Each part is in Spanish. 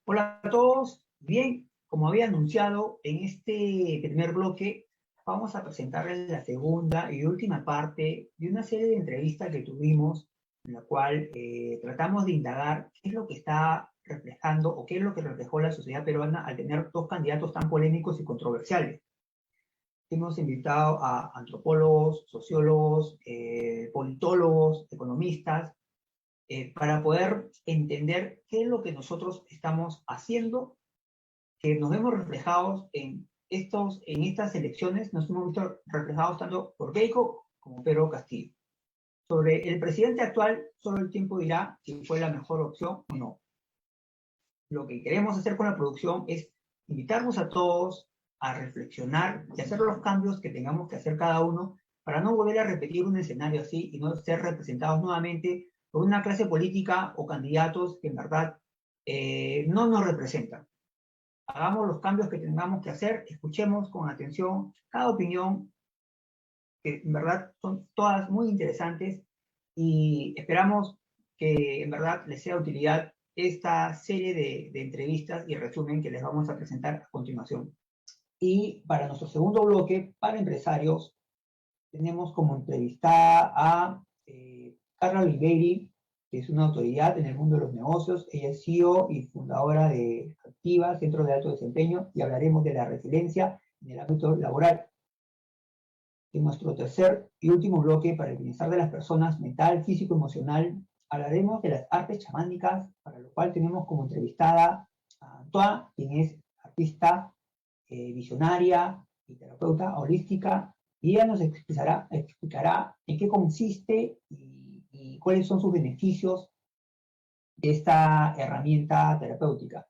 Hola a todos. Bien, como había anunciado, en este primer bloque vamos a presentarles la segunda y última parte de una serie de entrevistas que tuvimos, en la cual tratamos de indagar qué es lo que está reflejando o qué es lo que reflejó la sociedad peruana al tener dos candidatos tan polémicos y controversiales. Hemos invitado a antropólogos, sociólogos, politólogos, economistas, para poder entender qué es lo que nosotros estamos haciendo, que nos vemos reflejados en estas elecciones, nos hemos visto reflejados tanto por Keiko como Pedro Castillo. Sobre el presidente actual, solo el tiempo dirá si fue la mejor opción o no. Lo que queremos hacer con la producción es invitarnos a todos a reflexionar y hacer los cambios que tengamos que hacer cada uno para no volver a repetir un escenario así y no ser representados nuevamente por una clase política o candidatos que en verdad no nos representan. Hagamos los cambios que tengamos que hacer, escuchemos con atención cada opinión, que en verdad son todas muy interesantes, y esperamos que en verdad les sea de utilidad esta serie de entrevistas y resumen que les vamos a presentar a continuación. Y para nuestro segundo bloque, para empresarios, tenemos como entrevistada a Carla Oliveira, que es una autoridad en el mundo de los negocios. Ella es CEO y fundadora de Activa, Centro de Alto Desempeño, y hablaremos de la resiliencia en el ámbito laboral. En nuestro tercer y último bloque, para el bienestar de las personas mental, físico, emocional, hablaremos de las artes chamánicas, para lo cual tenemos como entrevistada a Antoine, quien es artista, visionaria y terapeuta holística, y ella nos explicará en qué consiste y cuáles son sus beneficios de esta herramienta terapéutica.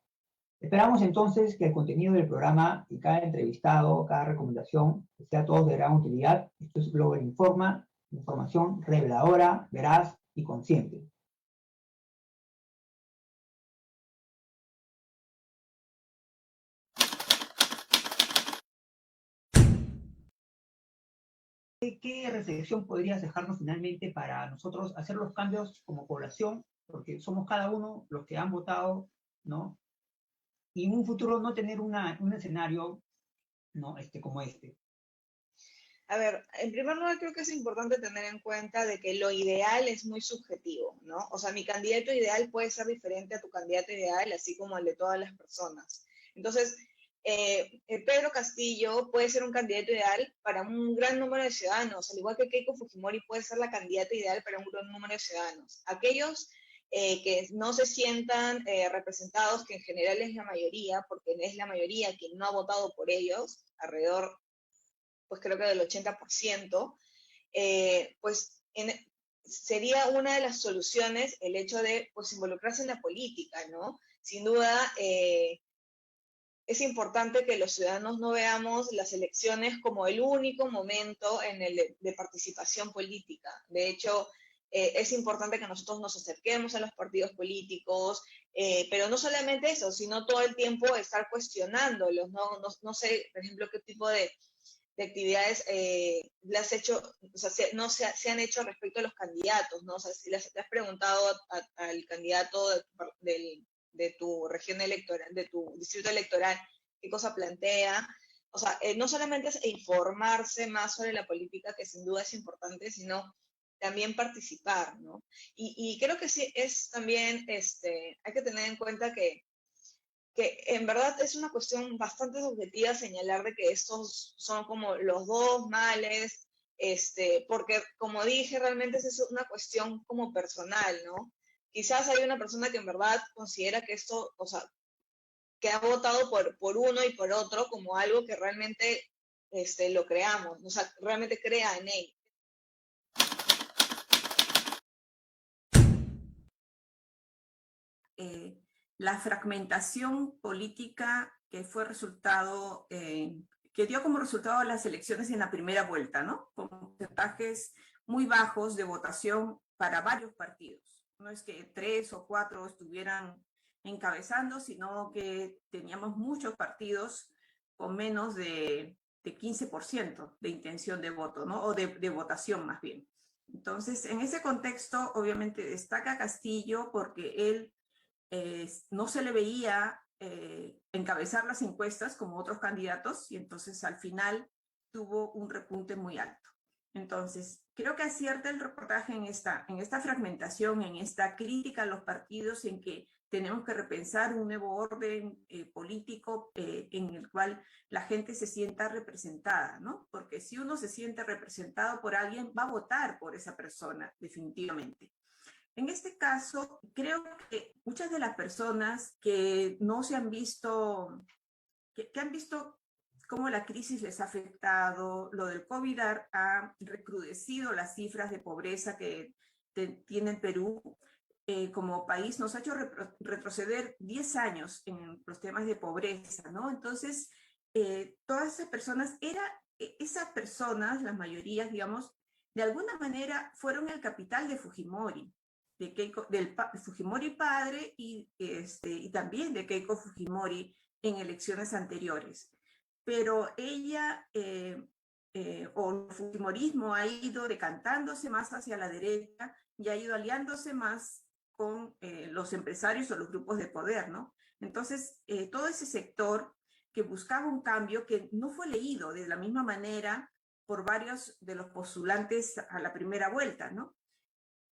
Esperamos entonces que el contenido del programa y cada entrevistado, cada recomendación, sea a todos de gran utilidad. Esto es Global Informa, información reveladora, veraz y consciente. ¿Qué reflexión podrías dejarnos finalmente para nosotros hacer los cambios como población? Porque somos cada uno los que han votado, ¿no? Y en un futuro no tener un escenario, ¿no? Como este. A ver, en primer lugar creo que es importante tener en cuenta de que lo ideal es muy subjetivo, ¿no? O sea, mi candidato ideal puede ser diferente a tu candidato ideal, así como el de todas las personas. Entonces, Pedro Castillo puede ser un candidato ideal para un gran número de ciudadanos, al igual que Keiko Fujimori puede ser la candidata ideal para un gran número de ciudadanos. Aquellos que no se sientan representados, que en general es la mayoría, porque es la mayoría quien no ha votado por ellos, alrededor pues creo que del 80%, pues sería una de las soluciones el hecho de pues involucrarse en la política, ¿no? Sin duda, es importante que los ciudadanos no veamos las elecciones como el único momento en el de participación política. De hecho, es importante que nosotros nos acerquemos a los partidos políticos, pero no solamente eso, sino todo el tiempo estar cuestionándolos, ¿no? No sé, por ejemplo, qué tipo de actividades las has hecho, o sea, se han hecho respecto a los candidatos, ¿no? O sea, si le has preguntado al candidato de tu región electoral, de tu distrito electoral, qué cosa plantea. O sea, no solamente es informarse más sobre la política, que sin duda es importante, sino también participar, ¿no? Y creo que sí es también, hay que tener en cuenta que en verdad es una cuestión bastante subjetiva señalar de que estos son como los dos males, porque como dije, realmente es una cuestión como personal, ¿no? Quizás hay una persona que en verdad considera que esto, o sea, que ha votado por uno y por otro como algo que realmente lo creamos, o sea, realmente crea en él. La fragmentación política que fue resultado, que dio como resultado las elecciones en la primera vuelta, ¿no? Con porcentajes muy bajos de votación para varios partidos. No es que 3 o 4 estuvieran encabezando, sino que teníamos muchos partidos con menos de 15% de intención de voto, ¿no? O de votación más bien. Entonces, en ese contexto, obviamente destaca Castillo porque él no se le veía encabezar las encuestas como otros candidatos y entonces al final tuvo un repunte muy alto. Entonces, creo que acierta el reportaje en esta fragmentación, en esta crítica a los partidos, en que tenemos que repensar un nuevo orden político en el cual la gente se sienta representada, ¿no? Porque si uno se siente representado por alguien, va a votar por esa persona, definitivamente. En este caso, creo que muchas de las personas que no se han visto, que han visto cómo la crisis les ha afectado, lo del COVID ha recrudecido las cifras de pobreza que tiene el Perú. Como país nos ha hecho retroceder 10 años en los temas de pobreza, ¿no? Entonces, todas esas personas, las mayorías, digamos, de alguna manera fueron el capital de Fujimori, del Fujimori padre y también de Keiko Fujimori en elecciones anteriores. Pero ella o el fujimorismo ha ido decantándose más hacia la derecha y ha ido aliándose más con los empresarios o los grupos de poder, ¿no? Entonces, todo ese sector que buscaba un cambio que no fue leído de la misma manera por varios de los postulantes a la primera vuelta, ¿no?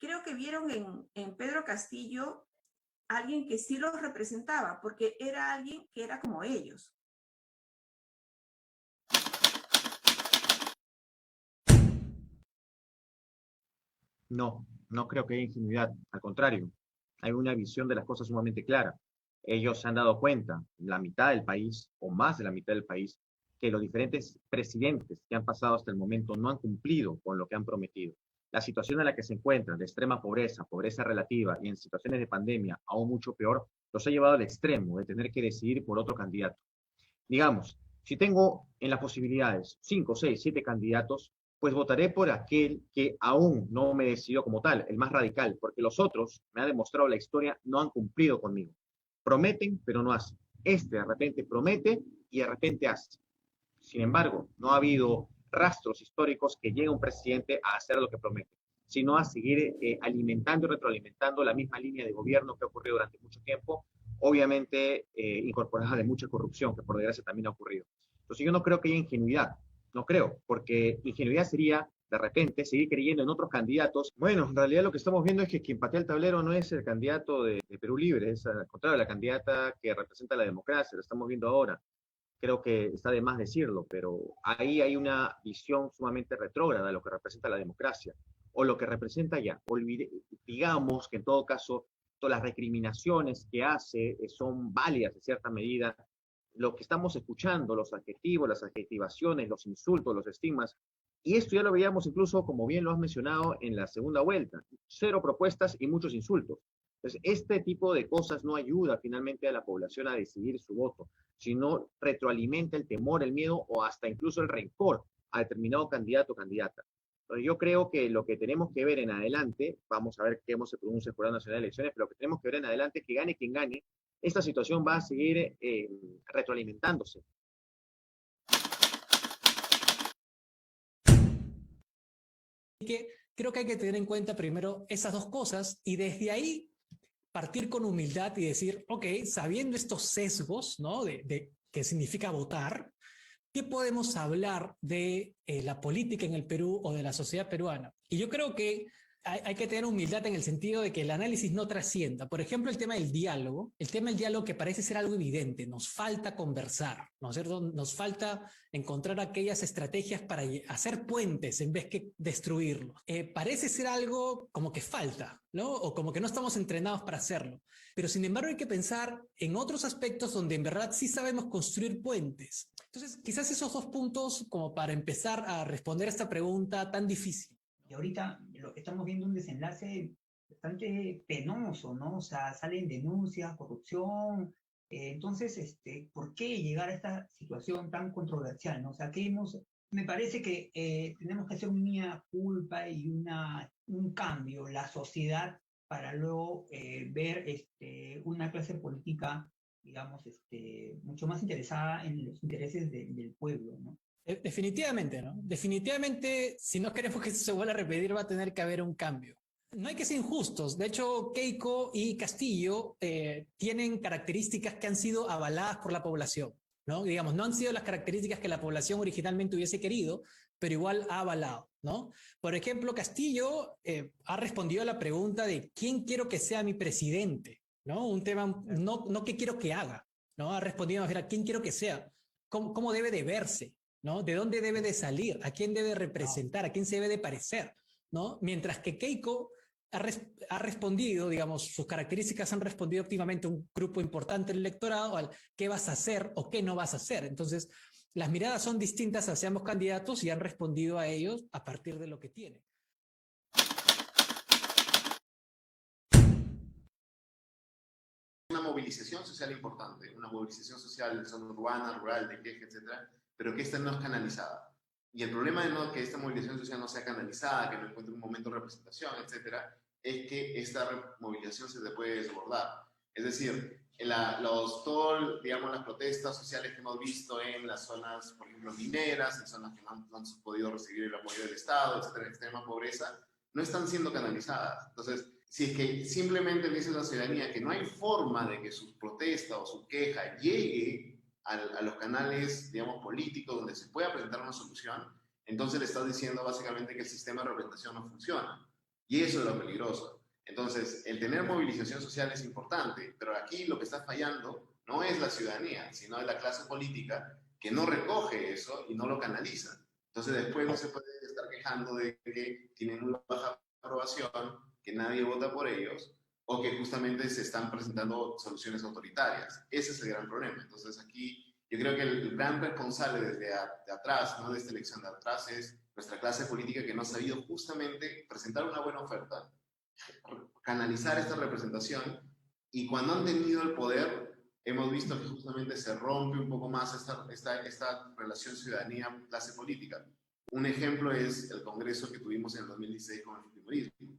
Creo que vieron en Pedro Castillo alguien que sí los representaba, porque era alguien que era como ellos. No, no creo que haya ingenuidad, al contrario, hay una visión de las cosas sumamente clara. Ellos se han dado cuenta, la mitad del país, o más de la mitad del país, que los diferentes presidentes que han pasado hasta el momento no han cumplido con lo que han prometido. La situación en la que se encuentran, de extrema pobreza, pobreza relativa, y en situaciones de pandemia, aún mucho peor, los ha llevado al extremo de tener que decidir por otro candidato. Digamos, si tengo en las posibilidades 5, 6, 7 candidatos, pues votaré por aquel que aún no me decidió como tal, el más radical, porque los otros, me ha demostrado la historia, no han cumplido conmigo. Prometen, pero no hacen. Este de repente promete y de repente hace. Sin embargo, no ha habido rastros históricos que llegue un presidente a hacer lo que promete, sino a seguir alimentando y retroalimentando la misma línea de gobierno que ha ocurrido durante mucho tiempo, obviamente incorporada de mucha corrupción, que por desgracia también ha ocurrido. Entonces yo no creo que haya ingenuidad, no creo, porque ingenuidad sería de repente seguir creyendo en otros candidatos. Bueno, en realidad lo que estamos viendo es que quien patea el tablero no es el candidato de Perú Libre, es al contrario, la candidata que representa la democracia, lo estamos viendo ahora. Creo que está de más decirlo, pero ahí hay una visión sumamente retrógrada de lo que representa la democracia, o lo que representa ya. Digamos que en todo caso, todas las recriminaciones que hace son válidas en cierta medida. Lo que estamos escuchando, los adjetivos, las adjetivaciones, los insultos, los estigmas, y esto ya lo veíamos incluso, como bien lo has mencionado, en la segunda vuelta. 0 propuestas y muchos insultos. Entonces, este tipo de cosas no ayuda finalmente a la población a decidir su voto, sino retroalimenta el temor, el miedo o hasta incluso el rencor a determinado candidato o candidata. Entonces, yo creo que lo que tenemos que ver en adelante, vamos a ver cómo se pronuncia el Jurado Nacional de Elecciones, pero lo que tenemos que ver en adelante es que gane quien gane, esta situación va a seguir retroalimentándose. Así que creo que hay que tener en cuenta primero esas dos cosas y desde ahí partir con humildad y decir, ok, sabiendo estos sesgos, ¿no? de qué significa votar, ¿qué podemos hablar de la política en el Perú o de la sociedad peruana? Y yo creo que hay que tener humildad en el sentido de que el análisis no trascienda. Por ejemplo, el tema del diálogo que parece ser algo evidente, nos falta conversar, ¿no es cierto? Nos falta encontrar aquellas estrategias para hacer puentes en vez que destruirlos. Parece ser algo como que falta, ¿no? O como que no estamos entrenados para hacerlo. Pero sin embargo hay que pensar en otros aspectos donde en verdad sí sabemos construir puentes. Entonces, quizás esos dos puntos como para empezar a responder a esta pregunta tan difícil. Y ahorita estamos viendo un desenlace bastante penoso, ¿no? O sea, salen denuncias, corrupción. Entonces, ¿por qué llegar a esta situación tan controversial, ¿no? O sea, me parece que tenemos que hacer una culpa y un cambio, la sociedad, para luego ver una clase política, digamos, mucho más interesada en los intereses del pueblo, ¿no? Definitivamente, ¿no? Definitivamente, si no queremos que eso se vuelva a repetir, va a tener que haber un cambio. No hay que ser injustos. De hecho, Keiko y Castillo tienen características que han sido avaladas por la población, ¿no? Digamos, no han sido las características que la población originalmente hubiese querido, pero igual ha avalado, ¿no? Por ejemplo, Castillo ha respondido a la pregunta de ¿quién quiero que sea mi presidente? ¿No? Un tema, no qué quiero que haga, ¿no? Ha respondido a quién quiero que sea, cómo debe de verse, ¿no? ¿De dónde debe de salir? ¿A quién debe representar? ¿A quién se debe de parecer? ¿No? Mientras que Keiko ha respondido, digamos, sus características han respondido óptimamente a un grupo importante del electorado al qué vas a hacer o qué no vas a hacer. Entonces, las miradas son distintas hacia ambos candidatos y han respondido a ellos a partir de lo que tienen. Una movilización social importante, una movilización social en zona urbana, rural, de queje, etcétera, pero que esta no es canalizada. Y el problema de que esta movilización social no sea canalizada, que no encuentre un momento de representación, etcétera, es que esta movilización se te puede desbordar. Es decir, digamos, las protestas sociales que hemos visto en las zonas, por ejemplo, mineras, en zonas que no han podido recibir el apoyo del Estado, etcétera, en extrema pobreza, no están siendo canalizadas. Entonces, si es que simplemente le dice a la ciudadanía que no hay forma de que su protesta o su queja llegue a los canales, digamos, políticos donde se pueda presentar una solución, entonces le estás diciendo básicamente que el sistema de representación no funciona. Y eso es lo peligroso. Entonces, el tener movilización social es importante, pero aquí lo que está fallando no es la ciudadanía, sino es la clase política que no recoge eso y no lo canaliza. Entonces, después no se puede estar quejando de que tienen muy baja aprobación, que nadie vota por ellos, o que justamente se están presentando soluciones autoritarias. Ese es el gran problema. Entonces, aquí yo creo que el gran responsable desde atrás, ¿no? De esta elección de atrás, es nuestra clase política que no ha sabido justamente presentar una buena oferta, canalizar esta representación, y cuando han tenido el poder, hemos visto que justamente se rompe un poco más esta relación ciudadanía-clase política. Un ejemplo es el congreso que tuvimos en el 2016 con el fujimorismo,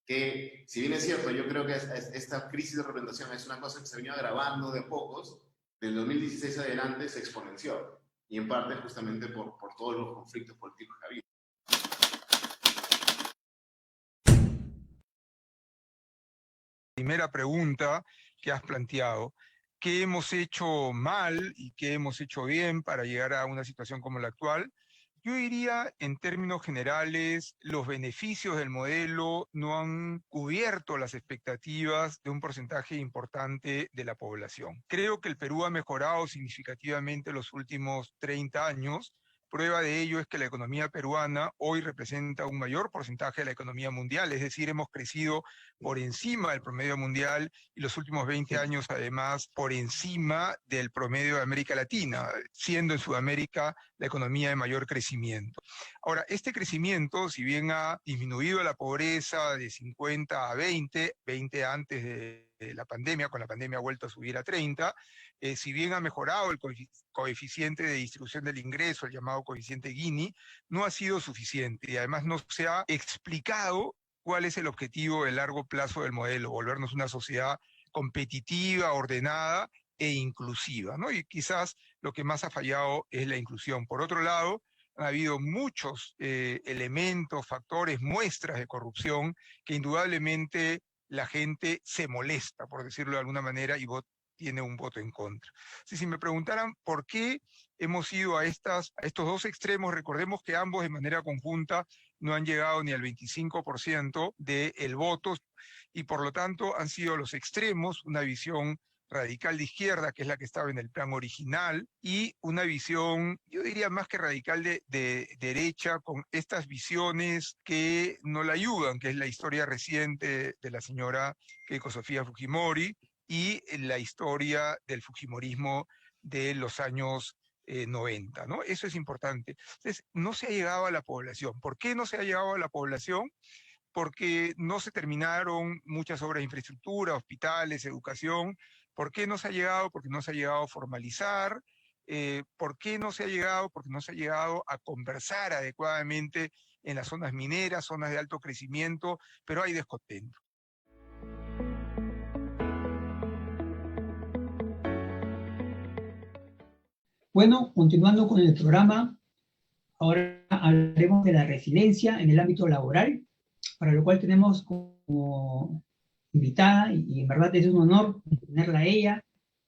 que si bien es cierto, yo creo que esta crisis de representación es una cosa que se venía agravando de pocos, del 2016 adelante se exponenció, y en parte justamente por todos los conflictos políticos que había. Primera pregunta que has planteado, ¿qué hemos hecho mal y qué hemos hecho bien para llegar a una situación como la actual? Yo diría, en términos generales, los beneficios del modelo no han cubierto las expectativas de un porcentaje importante de la población. Creo que el Perú ha mejorado significativamente los últimos 30 años. Prueba de ello es que la economía peruana hoy representa un mayor porcentaje de la economía mundial, es decir, hemos crecido por encima del promedio mundial y los últimos 20 años además por encima del promedio de América Latina, siendo en Sudamérica la economía de mayor crecimiento. Ahora, este crecimiento, si bien ha disminuido la pobreza de 50 a 20 antes de la pandemia, con la pandemia ha vuelto a subir a 30, si bien ha mejorado el coeficiente de distribución del ingreso, el llamado coeficiente Gini, no ha sido suficiente y además no se ha explicado cuál es el objetivo de largo plazo del modelo, volvernos una sociedad competitiva, ordenada e inclusiva, ¿no? Y quizás lo que más ha fallado es la inclusión. Por otro lado, ha habido muchos elementos, factores, muestras de corrupción que indudablemente la gente se molesta, por decirlo de alguna manera, y tiene un voto en contra. Si me preguntaran por qué hemos ido a estos dos extremos, recordemos que ambos de manera conjunta no han llegado ni al 25% del voto, y por lo tanto han sido los extremos, una visión radical de izquierda, que es la que estaba en el plan original, y una visión, yo diría más que radical de derecha, con estas visiones que no la ayudan, que es la historia reciente de la señora Keiko Sofía Fujimori y la historia del fujimorismo de los años 90, ¿no? Eso es importante. Entonces, no se ha llegado a la población. ¿Por qué no se ha llegado a la población? Porque no se terminaron muchas obras de infraestructura, hospitales, educación. ¿Por qué no se ha llegado? Porque no se ha llegado a formalizar. ¿Por qué no se ha llegado? Porque no se ha llegado a conversar adecuadamente en las zonas mineras, zonas de alto crecimiento, pero hay descontento. Bueno, continuando con el programa, ahora hablaremos de la resiliencia en el ámbito laboral, para lo cual tenemos como como invitada, y en verdad es un honor tenerla a ella.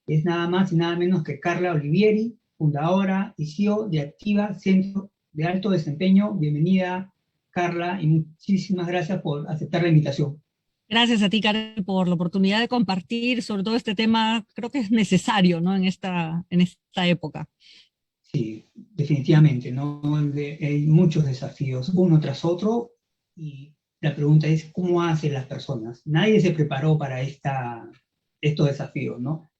Es nada más y nada menos que Carla Olivieri, fundadora y CEO de Activa Centro de Alto Desempeño. Bienvenida, Carla, y muchísimas gracias por aceptar la invitación. Gracias a ti, Karen, por la oportunidad de compartir sobre todo este tema. Creo que es necesario, ¿no? En esta época. Sí, definitivamente, ¿no? Hay muchos desafíos, uno tras otro, y la pregunta es, ¿cómo hacen las personas? Nadie se preparó para estos desafíos, ¿no?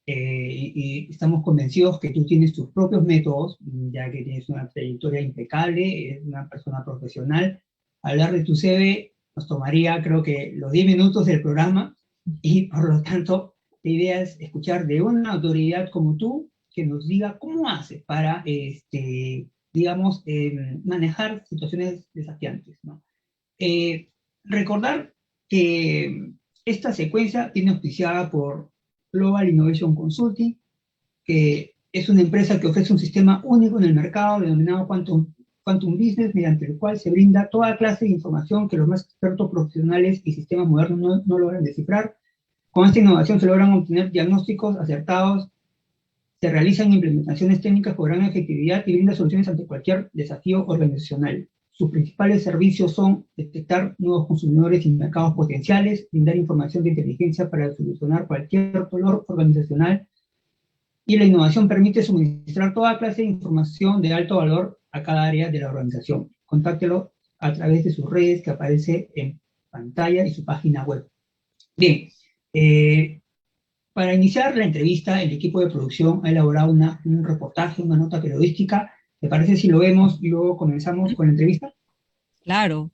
Y estamos convencidos que tú tienes tus propios métodos, ya que tienes una trayectoria impecable, eres una persona profesional. Hablar de tu CV nos tomaría, creo que, los 10 minutos del programa, y por lo tanto, la idea es escuchar de una autoridad como tú, que nos diga cómo hace para, digamos, manejar situaciones desafiantes, ¿no? Recordar que esta secuencia viene auspiciada por Global Innovation Consulting, que es una empresa que ofrece un sistema único en el mercado denominado Quantum Business, mediante el cual se brinda toda clase de información que los más expertos profesionales y sistemas modernos no logran descifrar. Con esta innovación se logran obtener diagnósticos acertados, se realizan implementaciones técnicas con gran efectividad y brinda soluciones ante cualquier desafío organizacional. Sus principales servicios son detectar nuevos consumidores y mercados potenciales, brindar información de inteligencia para solucionar cualquier dolor organizacional, y la innovación permite suministrar toda clase de información de alto valor a cada área de la organización. Contáctelo a través de sus redes que aparece en pantalla y su página web. Bien, para iniciar la entrevista, el equipo de producción ha elaborado un reportaje, una nota periodística. ¿Te parece si lo vemos y luego comenzamos con la entrevista? Claro.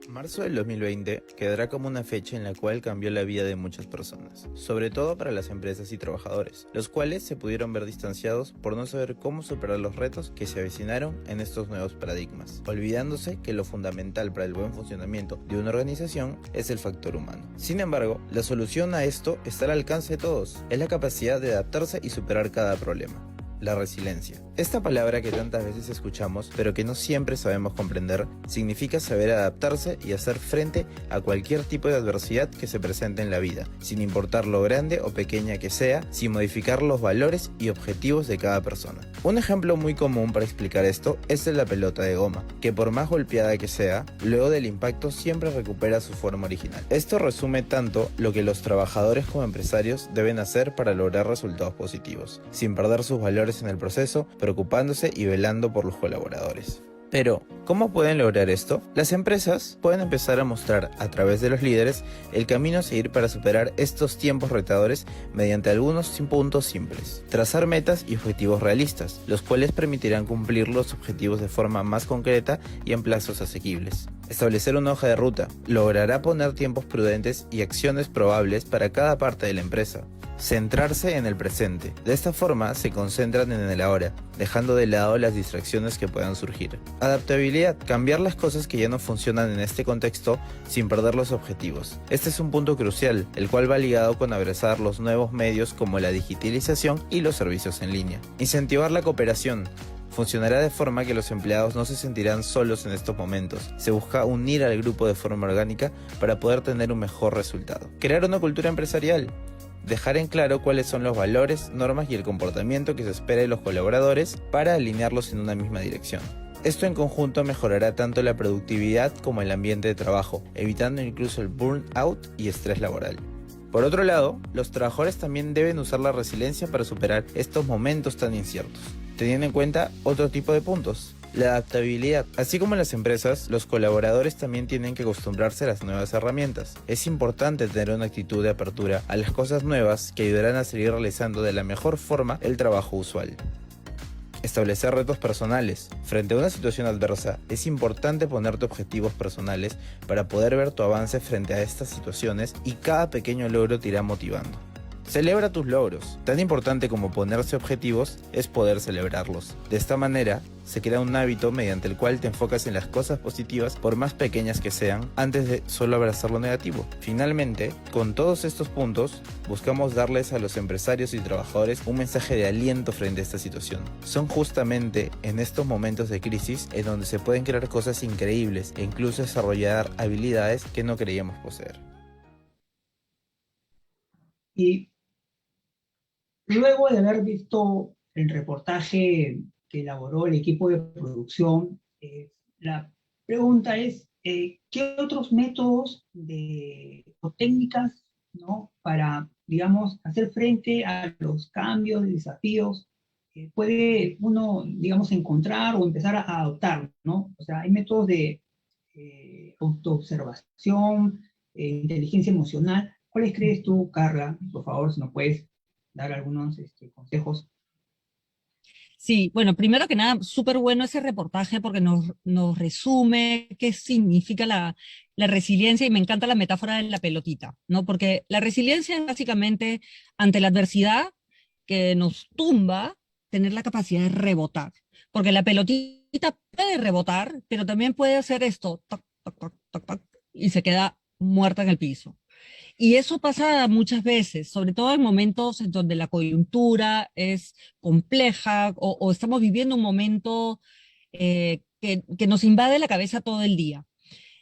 Marzo del 2020 quedará como una fecha en la cual cambió la vida de muchas personas, sobre todo para las empresas y trabajadores, los cuales se pudieron ver distanciados por no saber cómo superar los retos que se avecinaron en estos nuevos paradigmas, olvidándose que lo fundamental para el buen funcionamiento de una organización es el factor humano. Sin embargo, la solución a esto está al alcance de todos, es la capacidad de adaptarse y superar cada problema. La resiliencia. Esta palabra que tantas veces escuchamos, pero que no siempre sabemos comprender, significa saber adaptarse y hacer frente a cualquier tipo de adversidad que se presente en la vida, sin importar lo grande o pequeña que sea, sin modificar los valores y objetivos de cada persona. Un ejemplo muy común para explicar esto es el de la pelota de goma, que por más golpeada que sea, luego del impacto siempre recupera su forma original. Esto resume tanto lo que los trabajadores como empresarios deben hacer para lograr resultados positivos, sin perder sus valores en el proceso, preocupándose y velando por los colaboradores. Pero, ¿cómo pueden lograr esto? Las empresas pueden empezar a mostrar a través de los líderes el camino a seguir para superar estos tiempos retadores mediante algunos puntos simples. Trazar metas y objetivos realistas, los cuales permitirán cumplir los objetivos de forma más concreta y en plazos asequibles. Establecer una hoja de ruta logrará poner tiempos prudentes y acciones probables para cada parte de la empresa. Centrarse en el presente. De esta forma se concentran en el ahora, dejando de lado las distracciones que puedan surgir. Adaptabilidad. Cambiar las cosas que ya no funcionan en este contexto sin perder los objetivos. Este es un punto crucial, el cual va ligado con abrazar los nuevos medios como la digitalización y los servicios en línea. Incentivar la cooperación. Funcionará de forma que los empleados no se sentirán solos en estos momentos. Se busca unir al grupo de forma orgánica para poder tener un mejor resultado. Crear una cultura empresarial. Dejar en claro cuáles son los valores, normas y el comportamiento que se espera de los colaboradores para alinearlos en una misma dirección. Esto en conjunto mejorará tanto la productividad como el ambiente de trabajo, evitando incluso el burnout y estrés laboral. Por otro lado, los trabajadores también deben usar la resiliencia para superar estos momentos tan inciertos, teniendo en cuenta otro tipo de puntos. La adaptabilidad. Así como en las empresas, los colaboradores también tienen que acostumbrarse a las nuevas herramientas. Es importante tener una actitud de apertura a las cosas nuevas que ayudarán a seguir realizando de la mejor forma el trabajo usual. Establecer retos personales. Frente a una situación adversa, es importante ponerte objetivos personales para poder ver tu avance frente a estas situaciones y cada pequeño logro te irá motivando. Celebra tus logros. Tan importante como ponerse objetivos es poder celebrarlos. De esta manera, se crea un hábito mediante el cual te enfocas en las cosas positivas por más pequeñas que sean, antes de solo abrazar lo negativo. Finalmente, con todos estos puntos, buscamos darles a los empresarios y trabajadores un mensaje de aliento frente a esta situación. Son justamente en estos momentos de crisis en donde se pueden crear cosas increíbles e incluso desarrollar habilidades que no creíamos poseer. Y luego de haber visto el reportaje que elaboró el equipo de producción, la pregunta es, ¿qué otros métodos o técnicas, ¿no?, para, digamos, hacer frente a los cambios y desafíos puede uno, digamos, encontrar o empezar a adoptar, ¿no? O sea, hay métodos de autoobservación, inteligencia emocional. ¿Cuáles crees tú, Carla? Por favor, si nos puedes dar algunos consejos. Sí, bueno, primero que nada, súper bueno ese reportaje porque nos resume qué significa la resiliencia, y me encanta la metáfora de la pelotita, ¿no? Porque la resiliencia es básicamente ante la adversidad que nos tumba, tener la capacidad de rebotar. Porque la pelotita puede rebotar, pero también puede hacer esto, toc, toc, toc, toc, toc, y se queda muerta en el piso. Y eso pasa muchas veces, sobre todo en momentos en donde la coyuntura es compleja o estamos viviendo un momento que nos invade la cabeza todo el día.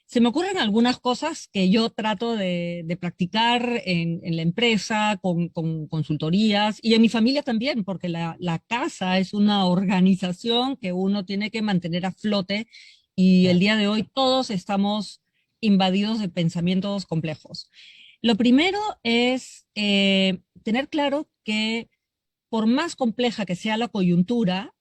Se me ocurren algunas cosas que yo trato de practicar en la empresa, con consultorías y en mi familia también, porque la casa es una organización que uno tiene que mantener a flote, y el día de hoy todos estamos invadidos de pensamientos complejos. Lo primero es tener claro que por más compleja que sea la coyuntura,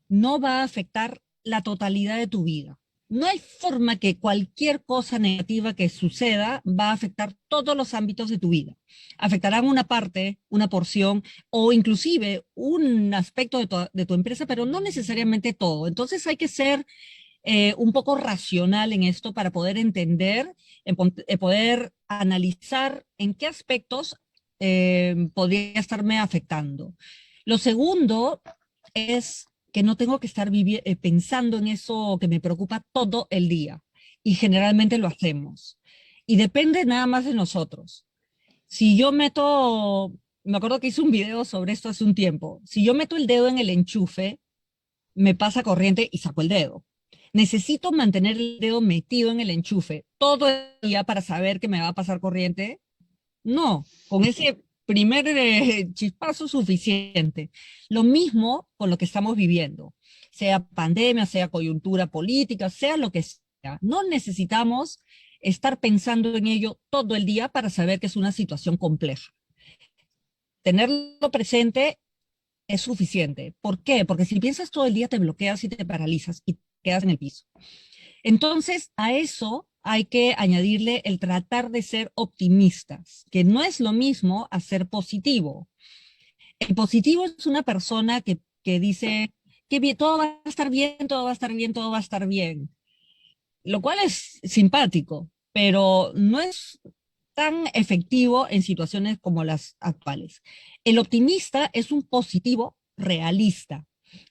no va a afectar la totalidad de tu vida. No hay forma que cualquier cosa negativa que suceda va a afectar todos los ámbitos de tu vida. Afectarán una parte, una porción o inclusive un aspecto de tu empresa, pero no necesariamente todo. Entonces hay que ser un poco racional en esto para poder entender, poder analizar en qué aspectos podría estarme afectando. Lo segundo es que no tengo que estar pensando en eso que me preocupa todo el día, y generalmente lo hacemos. Y depende nada más de nosotros. Si yo me acuerdo que hice un video sobre esto hace un tiempo, si yo meto el dedo en el enchufe, me pasa corriente y saco el dedo. ¿Necesito mantener el dedo metido en el enchufe todo el día para saber que me va a pasar corriente? No, con ese primer chispazo suficiente. Lo mismo con lo que estamos viviendo, sea pandemia, sea coyuntura política, sea lo que sea. No necesitamos estar pensando en ello todo el día para saber que es una situación compleja. Tenerlo presente es suficiente. ¿Por qué? Porque si piensas todo el día te bloqueas y te paralizas y quedas en el piso. Entonces, a eso hay que añadirle el tratar de ser optimistas, que no es lo mismo a ser positivo. El positivo es una persona que dice que bien, todo va a estar bien, todo va a estar bien, todo va a estar bien, lo cual es simpático, pero no es tan efectivo en situaciones como las actuales. El optimista es un positivo realista.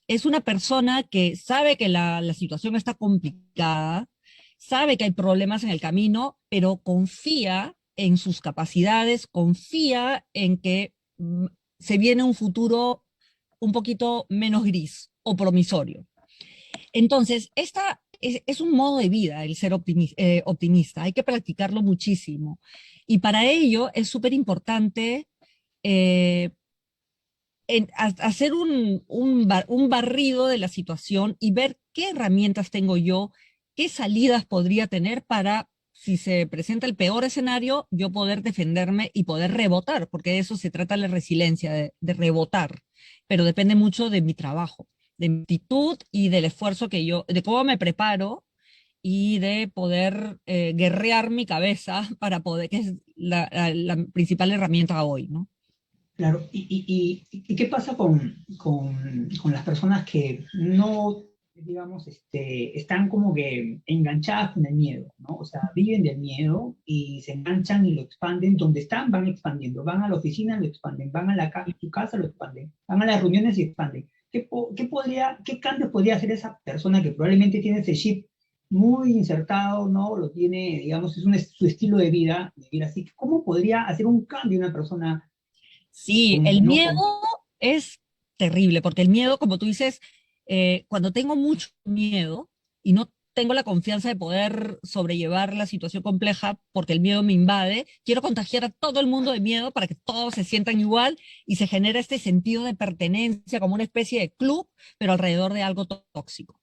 Es una persona que sabe que la situación está complicada, sabe que hay problemas en el camino, pero confía en sus capacidades, confía en que se viene un futuro un poquito menos gris o promisorio. Entonces, esta es un modo de vida el ser optimista. Hay que practicarlo muchísimo. Y para ello es súper importante hacer un barrido de la situación y ver qué herramientas tengo yo, qué salidas podría tener para, si se presenta el peor escenario, yo poder defenderme y poder rebotar, porque de eso se trata la resiliencia, de rebotar. Pero depende mucho de mi trabajo, de mi actitud y del esfuerzo de cómo me preparo y de poder guerrear mi cabeza para poder, que es la principal herramienta hoy, ¿no? Claro, ¿y qué pasa con las personas que no digamos, están como que enganchadas con el miedo, ¿no? O sea, viven del miedo y se enganchan y lo expanden. Donde están, van expandiendo. Van a la oficina, lo expanden. Van a tu casa, lo expanden. Van a las reuniones y expanden. ¿Qué cambios podría hacer esa persona que probablemente tiene ese chip muy insertado, ¿no? Lo tiene, digamos, su estilo de vida, vivir así. ¿Cómo podría hacer un cambio una persona Sí, el no miedo con... es terrible, porque el miedo, como tú dices, cuando tengo mucho miedo y no tengo la confianza de poder sobrellevar la situación compleja porque el miedo me invade, quiero contagiar a todo el mundo de miedo para que todos se sientan igual y se genera este sentido de pertenencia como una especie de club, pero alrededor de algo tóxico.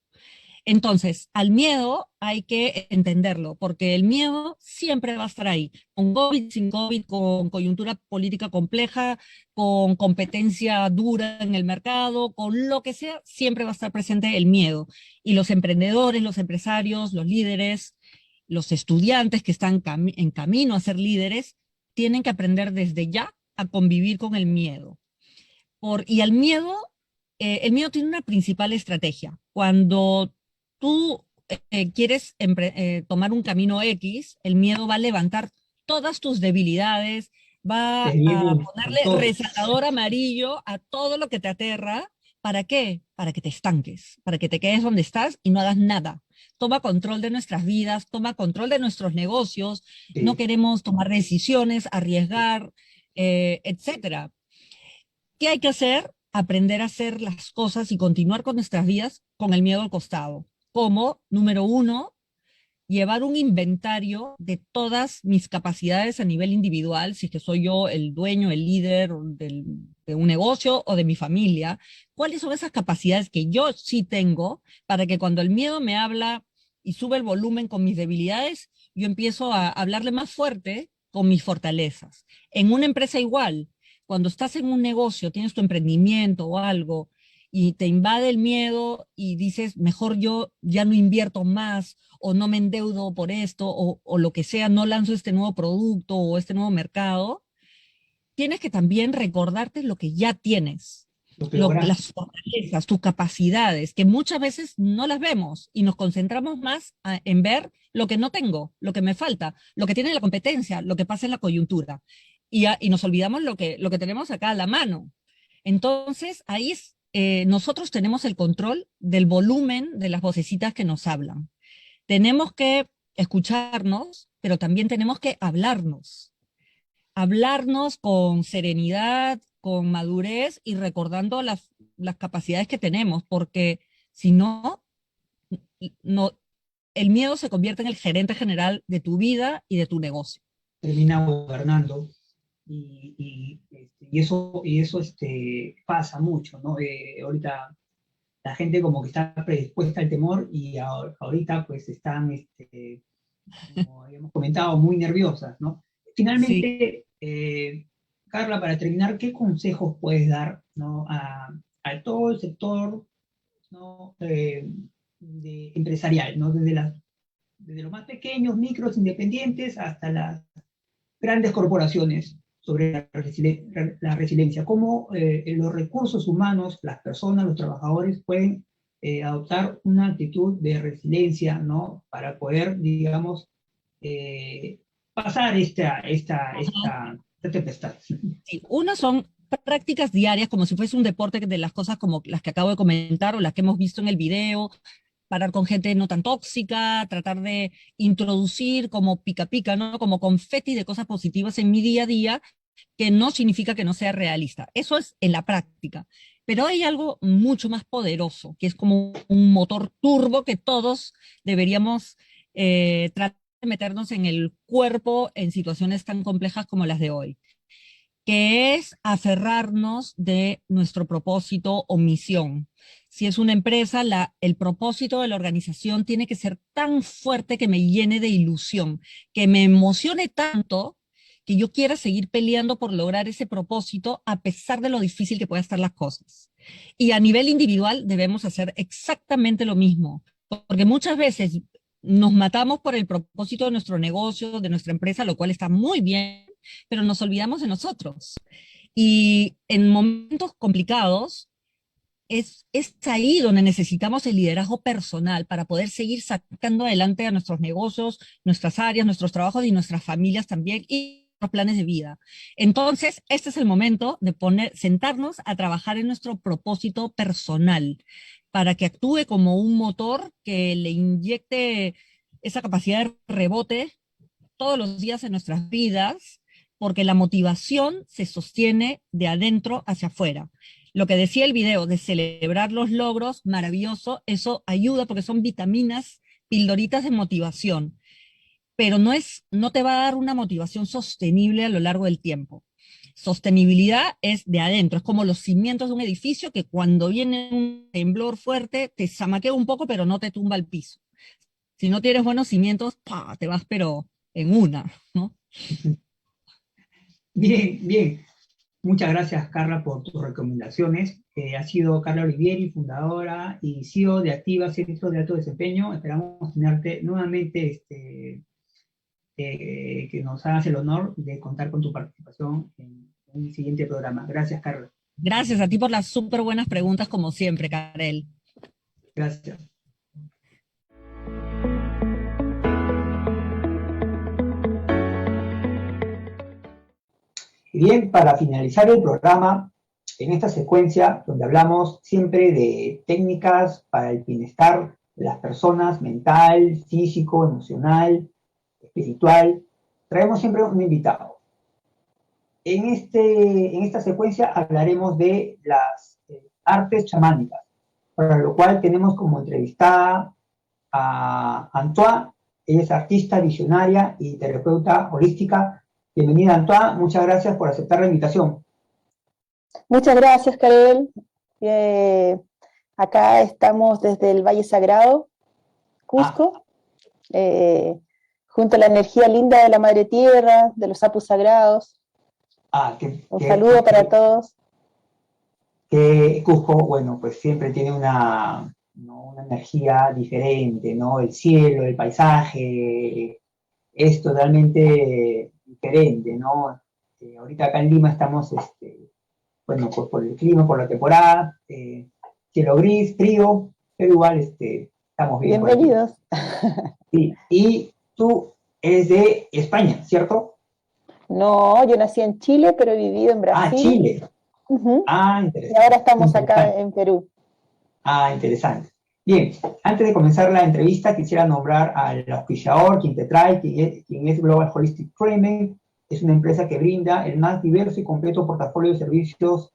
Entonces, al miedo hay que entenderlo, porque el miedo siempre va a estar ahí, con COVID, sin COVID, con coyuntura política compleja, con competencia dura en el mercado, con lo que sea, siempre va a estar presente el miedo. Y los emprendedores, los empresarios, los líderes, los estudiantes que están en camino a ser líderes, tienen que aprender desde ya a convivir con el miedo. Y el miedo tiene una principal estrategia. Cuando tú quieres tomar un camino X, el miedo va a levantar todas tus debilidades, va a ponerle todo. resaltador amarillo a todo lo que te aterra. ¿Para qué? Para que te estanques, para que te quedes donde estás y no hagas nada. Toma control de nuestras vidas, toma control de nuestros negocios, no Sí. queremos tomar decisiones, arriesgar, etcétera. ¿Qué hay que hacer? Aprender a hacer las cosas y continuar con nuestras vidas con el miedo al costado. Como, número uno, llevar un inventario de todas mis capacidades a nivel individual, si es que soy yo el dueño, el líder de un negocio o de mi familia. ¿Cuáles son esas capacidades que yo sí tengo para que cuando el miedo me habla y sube el volumen con mis debilidades, yo empiezo a hablarle más fuerte con mis fortalezas? En una empresa igual, cuando estás en un negocio, tienes tu emprendimiento o algo, y te invade el miedo y dices, mejor yo ya no invierto más o no me endeudo por esto o lo que sea, no lanzo este nuevo producto o este nuevo mercado, tienes que también recordarte lo que ya tienes, Lo que lograste. las fortalezas, tus capacidades, que muchas veces no las vemos y nos concentramos más en ver lo que no tengo, lo que me falta, lo que tiene la competencia, lo que pasa en la coyuntura. Y nos olvidamos lo que tenemos acá a la mano. Entonces, ahí nosotros tenemos el control del volumen de las vocecitas que nos hablan. Tenemos que escucharnos, pero también tenemos que hablarnos con serenidad, con madurez y recordando las capacidades que tenemos, porque si no, no, el miedo se convierte en el gerente general de tu vida y de tu negocio. Termina gobernando y eso pasa mucho, ¿no? Ahorita la gente como que está predispuesta al temor y ahorita pues están, como habíamos comentado, muy nerviosas, ¿no? Sí. Finalmente, Carla, para terminar, ¿qué consejos puedes dar, ¿no? a todo el sector, ¿no? Empresarial, ¿no? Desde los más pequeños, micros, independientes, hasta las grandes corporaciones sobre la resiliencia, cómo los recursos humanos, las personas, los trabajadores pueden adoptar una actitud de resiliencia, ¿no? Para poder, digamos, pasar esta tempestad. Sí, uno son prácticas diarias, como si fuese un deporte de las cosas como las que acabo de comentar o las que hemos visto en el video, parar con gente no tan tóxica, tratar de introducir como pica pica, ¿no? Como confeti de cosas positivas en mi día a día, que no significa que no sea realista. Eso es en la práctica. Pero hay algo mucho más poderoso, que es como un motor turbo que todos deberíamos tratar de meternos en el cuerpo en situaciones tan complejas como las de hoy, que es aferrarnos de nuestro propósito o misión. Si es una empresa, el propósito de la organización tiene que ser tan fuerte que me llene de ilusión, que me emocione tanto que yo quiera seguir peleando por lograr ese propósito a pesar de lo difícil que puedan estar las cosas. Y a nivel individual debemos hacer exactamente lo mismo, porque muchas veces nos matamos por el propósito de nuestro negocio, de nuestra empresa, lo cual está muy bien, pero nos olvidamos de nosotros. Y en momentos complicados, es ahí donde necesitamos el liderazgo personal para poder seguir sacando adelante a nuestros negocios, nuestras áreas, nuestros trabajos y nuestras familias también y los planes de vida. Entonces, este es el momento de sentarnos a trabajar en nuestro propósito personal para que actúe como un motor que le inyecte esa capacidad de rebote todos los días en nuestras vidas, porque la motivación se sostiene de adentro hacia afuera. Lo que decía el video de celebrar los logros, maravilloso, eso ayuda porque son vitaminas, pildoritas de motivación, pero no te va a dar una motivación sostenible a lo largo del tiempo. Sostenibilidad es de adentro, es como los cimientos de un edificio que cuando viene un temblor fuerte te zamaquea un poco, pero no te tumba al piso. Si no tienes buenos cimientos, ¡pah!, te vas pero en una, ¿no? Bien, bien. Muchas gracias, Carla, por tus recomendaciones. Ha sido Carla Olivieri, fundadora y CEO de Activa Centro de Alto Desempeño. Esperamos tenerte nuevamente, que nos hagas el honor de contar con tu participación en un siguiente programa. Gracias, Carla. Gracias a ti por las súper buenas preguntas, como siempre, Karel. Gracias. Y bien, para finalizar el programa, en esta secuencia donde hablamos siempre de técnicas para el bienestar de las personas, mental, físico, emocional, espiritual, traemos siempre un invitado. En esta secuencia hablaremos de las artes chamánicas, para lo cual tenemos como entrevistada a Antoine. Ella es artista, visionaria y terapeuta holística. Bienvenida, Antoine. Muchas gracias por aceptar la invitación. Muchas gracias, Karel. Acá estamos desde el Valle Sagrado, Cusco, junto a la energía linda de la Madre Tierra, de los sapos sagrados. Un saludo para todos. Que Cusco, bueno, pues siempre tiene una energía diferente, ¿no? El cielo, el paisaje, es totalmente diferente, ¿no? Ahorita acá en Lima estamos, bueno, pues por el clima, por la temporada, cielo gris, frío, pero igual estamos bien. Bienvenidos. Sí. Y tú eres de España, ¿cierto? No, yo nací en Chile, pero he vivido en Brasil. Ah, Chile. Interesante. Y ahora estamos acá en Perú. Interesante. Bien, antes de comenzar la entrevista, quisiera nombrar al auspiciador, quien te trae, quien es Global Holistic Treatment. Es una empresa que brinda el más diverso y completo portafolio de servicios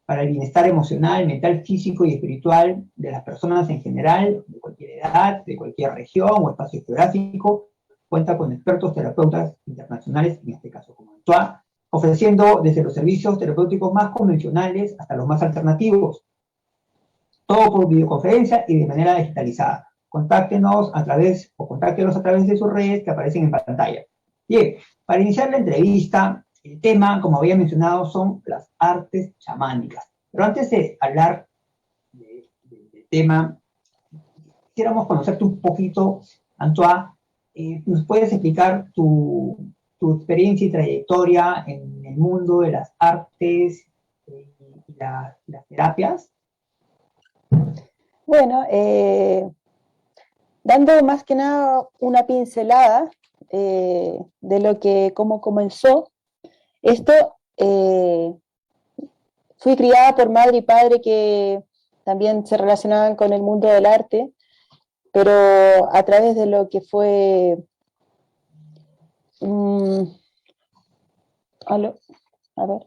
para el bienestar emocional, mental, físico y espiritual de las personas en general, de cualquier edad, de cualquier región o espacio geográfico. Cuenta con expertos terapeutas internacionales, en este caso como Antoine, ofreciendo desde los servicios terapéuticos más convencionales hasta los más alternativos. Todo por videoconferencia y de manera digitalizada. Contáctenos contáctenos a través de sus redes que aparecen en pantalla. Bien, para iniciar la entrevista, el tema, como había mencionado, son las artes chamánicas. Pero antes de hablar del tema, quisiéramos conocerte un poquito, Antoine. ¿Nos puedes explicar tu experiencia y trayectoria en el mundo de las artes y las terapias? Bueno, dando más que nada una pincelada de cómo comenzó esto, fui criada por madre y padre que también se relacionaban con el mundo del arte, pero a través de lo que fue... ¿Aló? A ver.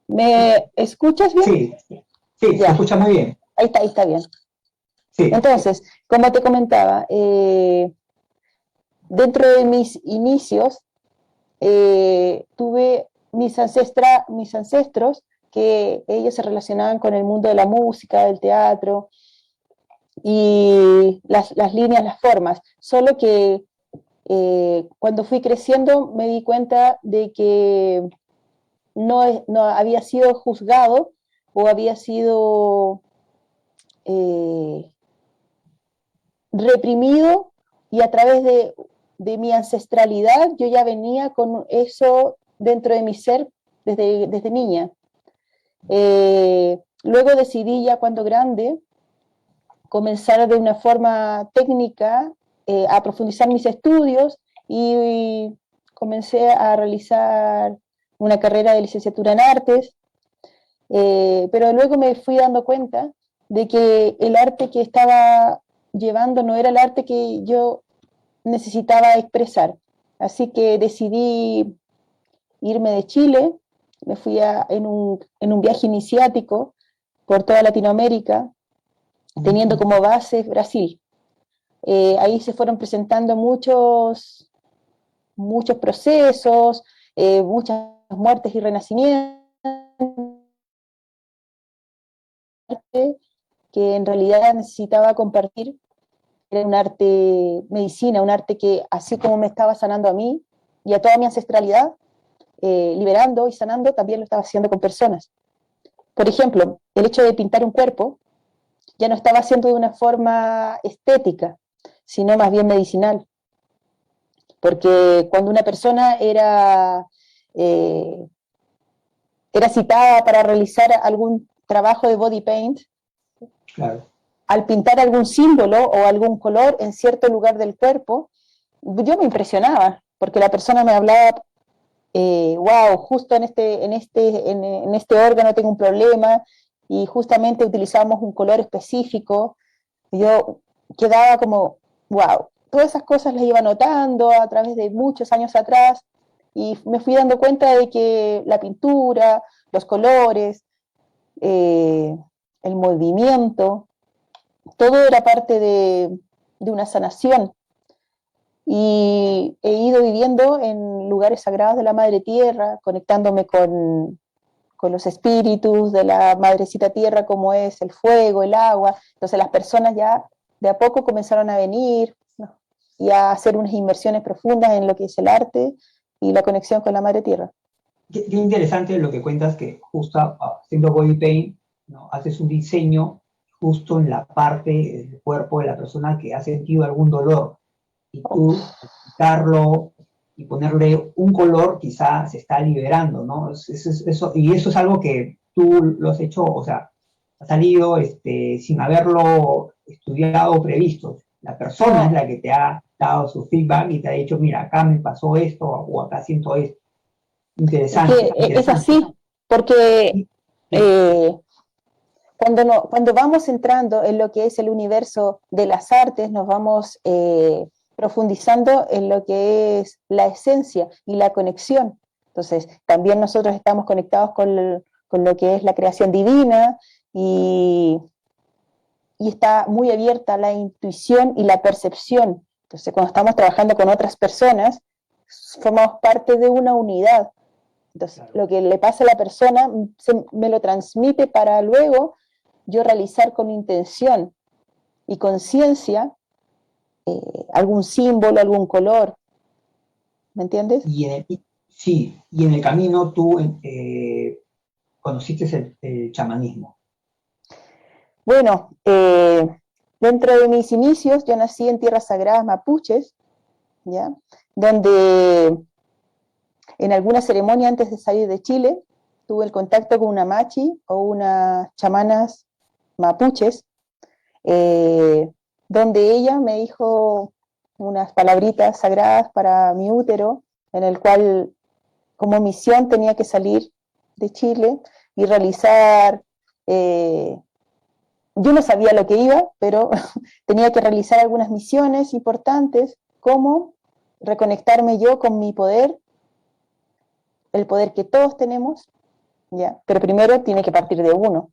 ¿Me escuchas bien? Sí, se escucha muy bien. Ahí está bien. Sí. Entonces, como te comentaba, dentro de mis inicios, tuve mis ancestros que ellos se relacionaban con el mundo de la música, del teatro, y las líneas, las formas, solo que cuando fui creciendo me di cuenta de que no había sido juzgado o había sido reprimido, y a través de mi ancestralidad yo ya venía con eso dentro de mi ser desde niña. Luego decidí ya cuando grande comenzar de una forma técnica a profundizar mis estudios y comencé a realizar una carrera de licenciatura en artes, pero luego me fui dando cuenta de que el arte que estaba llevando no era el arte que yo necesitaba expresar. Así que decidí irme de Chile, me fui en un viaje iniciático por toda Latinoamérica, teniendo como base Brasil. Ahí se fueron presentando muchos procesos, muchas muertes y renacimientos, que en realidad necesitaba compartir. Era un arte medicina, un arte que así como me estaba sanando a mí y a toda mi ancestralidad, liberando y sanando, también lo estaba haciendo con personas. Por ejemplo, el hecho de pintar un cuerpo ya no estaba haciendo de una forma estética, sino más bien medicinal. Porque cuando una persona era citada para realizar algún trabajo de body paint, Claro. al pintar algún símbolo o algún color en cierto lugar del cuerpo, yo me impresionaba, porque la persona me hablaba, wow, justo en este órgano tengo un problema, y justamente utilizamos un color específico. Yo quedaba como, wow, todas esas cosas las iba notando a través de muchos años atrás, y me fui dando cuenta de que la pintura, los colores, el movimiento, todo era parte de una sanación. Y he ido viviendo en lugares sagrados de la Madre Tierra, conectándome con los espíritus de la Madrecita Tierra, como es el fuego, el agua. Entonces las personas ya de a poco comenzaron a venir, ¿no?, y a hacer unas inmersiones profundas en lo que es el arte y la conexión con la Madre Tierra. Qué interesante lo que cuentas, que justo haciendo body paint, ¿no?, haces un diseño justo en la parte del cuerpo de la persona que ha sentido algún dolor, y tú quitarlo y ponerle un color, quizá se está liberando, ¿no? Y eso es algo que tú lo has hecho, o sea, ha salido sin haberlo estudiado o previsto. La persona es la que te ha dado su feedback y te ha dicho, mira, acá me pasó esto o acá siento esto. Interesante. Es así, porque cuando vamos entrando en lo que es el universo de las artes, nos vamos profundizando en lo que es la esencia y la conexión. Entonces, también nosotros estamos conectados con lo que es la creación divina, y está muy abierta la intuición y la percepción. Entonces, cuando estamos trabajando con otras personas, formamos parte de una unidad. Entonces, lo que le pasa a la persona me lo transmite para luego yo realizar con intención y conciencia algún símbolo, algún color. ¿Me entiendes? Sí, y en el camino tú conociste el chamanismo. Bueno, dentro de mis inicios, yo nací en tierras sagradas mapuches, ¿ya?, donde en alguna ceremonia antes de salir de Chile, tuve el contacto con una machi o unas chamanas mapuches, donde ella me dijo unas palabritas sagradas para mi útero, en el cual como misión tenía que salir de Chile y realizar, yo no sabía lo que iba, pero tenía que realizar algunas misiones importantes, como reconectarme yo con mi poder, el poder que todos tenemos, ¿ya? Pero primero tiene que partir de uno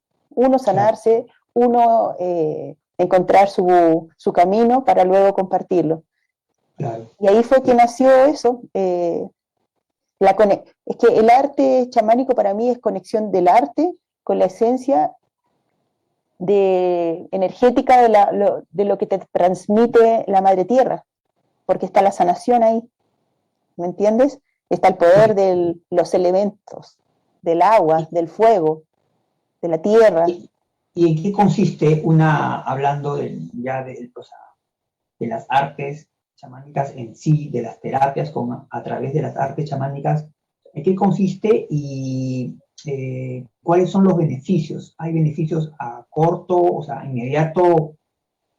sanarse, uno encontrar su camino para luego compartirlo. Claro. Y ahí fue que nació eso. Es que el arte chamánico para mí es conexión del arte con la esencia energética de lo que te transmite la Madre Tierra, porque está la sanación ahí, ¿me entiendes? Está el poder de los elementos, del agua, del fuego, de la tierra. ¿Y en qué consiste hablando de las artes chamánicas en sí, de las terapias a través de las artes chamánicas, en qué consiste y ¿cuáles son los beneficios? Hay beneficios a corto, o sea, inmediato,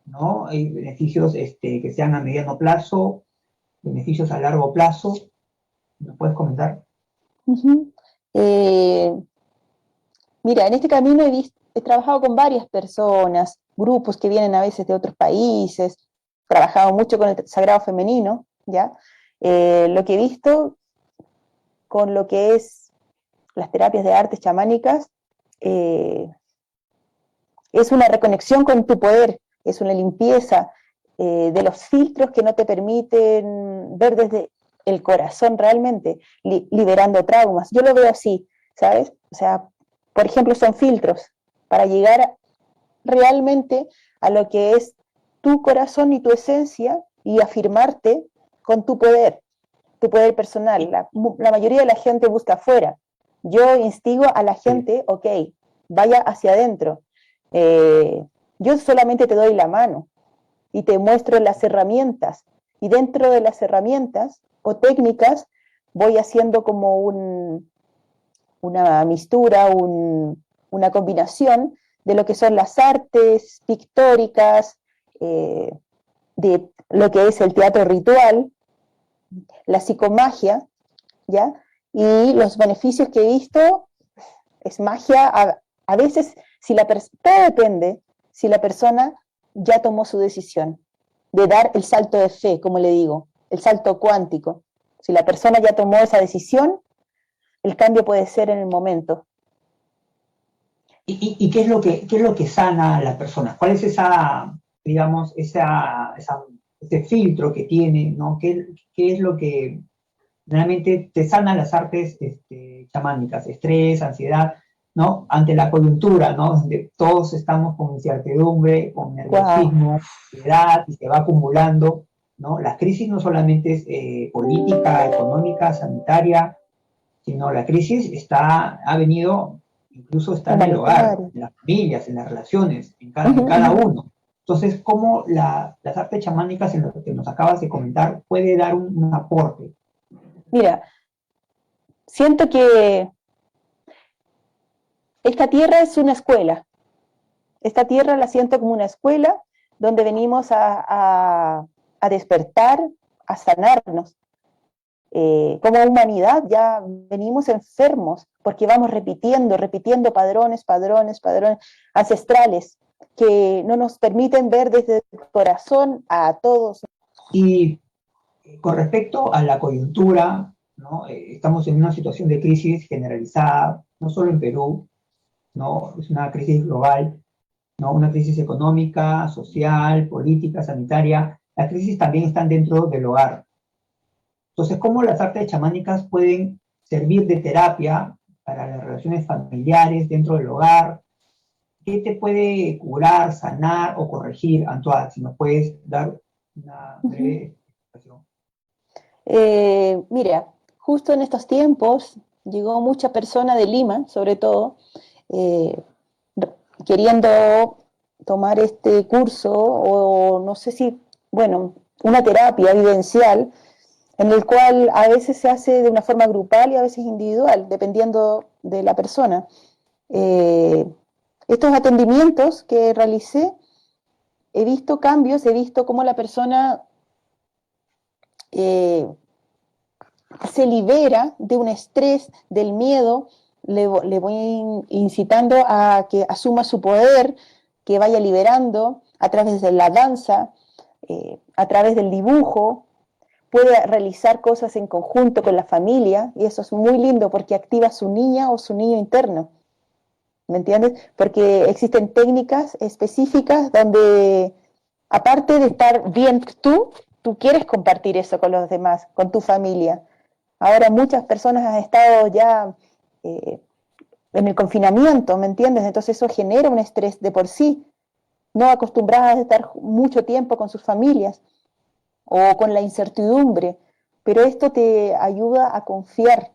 ¿no? Hay beneficios que sean a mediano plazo, beneficios a largo plazo. ¿Nos puedes comentar? Ujú. Mira, en este camino he trabajado con varias personas, grupos que vienen a veces de otros países, he trabajado mucho con el sagrado femenino, ¿ya? Lo que he visto con lo que es las terapias de artes chamánicas, es una reconexión con tu poder, es una limpieza de los filtros que no te permiten ver desde el corazón realmente, liberando traumas. Yo lo veo así, ¿sabes? O sea, por ejemplo, son filtros para llegar realmente a lo que es tu corazón y tu esencia y afirmarte con tu poder personal. La mayoría de la gente busca afuera. Yo instigo a la gente, ok, vaya hacia adentro. Yo solamente te doy la mano y te muestro las herramientas. Y dentro de las herramientas o técnicas voy haciendo como una mistura, una combinación de lo que son las artes pictóricas, de lo que es el teatro ritual, la psicomagia, ¿ya? Y los beneficios que he visto es magia, a veces, todo depende si la persona ya tomó su decisión de dar el salto de fe, como le digo, el salto cuántico. Si la persona ya tomó esa decisión, el cambio puede ser en el momento. ¿Y qué es lo que sana a la persona? ¿Cuál es esa, digamos, ese filtro que tiene, ¿no? ¿Qué es lo que realmente te sana las artes chamánicas? Estrés, ansiedad, ¿no? Ante la coyuntura, ¿no? Donde todos estamos con incertidumbre, con nerviosismo, ansiedad, y se va acumulando, ¿no? La crisis no solamente es política, económica, sanitaria, sino la crisis ha venido, incluso está en el hogar, en las familias, en las relaciones, en cada uno. Entonces, ¿cómo las artes chamánicas, en lo que nos acabas de comentar, puede dar un aporte? Mira, siento que esta tierra es una escuela. Esta tierra la siento como una escuela donde venimos a despertar, a sanarnos. Como humanidad ya venimos enfermos porque vamos repitiendo padrones ancestrales que no nos permiten ver desde el corazón a todos. Y con respecto a la coyuntura, ¿no? Estamos en una situación de crisis generalizada, no solo en Perú, ¿no? Es una crisis global, ¿no? Una crisis económica, social, política, sanitaria. Las crisis también están dentro del hogar. Entonces, ¿cómo las artes chamánicas pueden servir de terapia para las relaciones familiares dentro del hogar? ¿Qué te puede curar, sanar o corregir, Antoine? Si nos puedes dar una breve explicación. Mira, justo en estos tiempos llegó mucha persona de Lima, sobre todo, queriendo tomar este curso o no sé si, bueno, una terapia vivencial en el cual a veces se hace de una forma grupal y a veces individual, dependiendo de la persona. Estos atendimientos que realicé, he visto cambios, he visto cómo la persona se libera de un estrés, del miedo, le voy incitando a que asuma su poder, que vaya liberando a través de la danza, a través del dibujo, puede realizar cosas en conjunto con la familia, y eso es muy lindo porque activa su niña o su niño interno, ¿me entiendes? Porque existen técnicas específicas donde, aparte de estar bien tú quieres compartir eso con los demás, con tu familia. Ahora muchas personas han estado ya en el confinamiento, ¿me entiendes? Entonces eso genera un estrés de por sí, no acostumbradas a estar mucho tiempo con sus familias o con la incertidumbre, pero esto te ayuda a confiar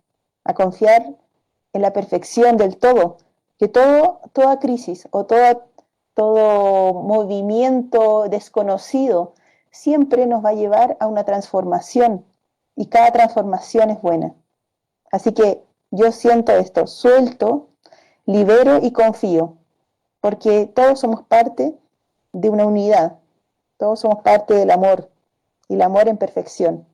en la perfección del todo, que toda crisis o todo movimiento desconocido siempre nos va a llevar a una transformación y cada transformación es buena. Así que yo siento esto, suelto, libero y confío, porque todos somos parte de una unidad, todos somos parte del amor, y el amor en perfección.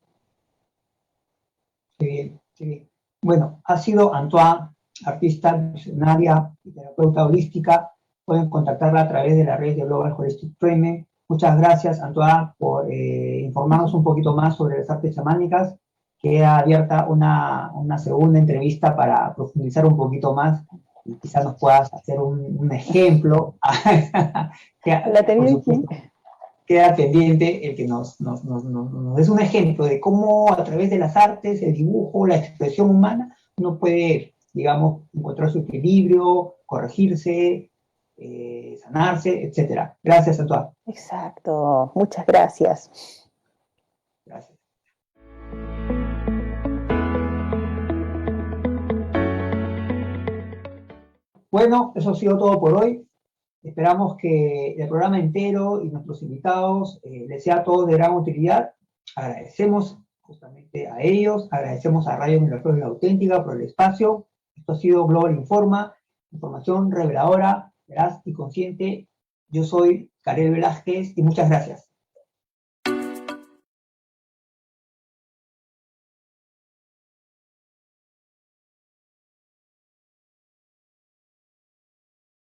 Qué bien, qué bien. Bueno, ha sido Antoine, artista, visionaria y terapeuta holística. Pueden contactarla a través de la red de Global Holistic Treatment. Muchas gracias, Antoine, por informarnos un poquito más sobre las artes chamánicas. Queda abierta una segunda entrevista para profundizar un poquito más y quizás nos puedas hacer un ejemplo. La tenía aquí. Queda pendiente el que nos des un ejemplo de cómo a través de las artes, el dibujo, la expresión humana, uno puede, digamos, encontrar su equilibrio, corregirse, sanarse, etc. Gracias, Antoine. Exacto, muchas gracias. Gracias. Bueno, eso ha sido todo por hoy. Esperamos que el programa entero y nuestros invitados les sea a todos de gran utilidad. Agradecemos justamente a ellos, agradecemos a Radio Miraflores La Auténtica por el espacio. Esto ha sido Global Informa, información reveladora, veraz y consciente. Yo soy Karel Velázquez y muchas gracias.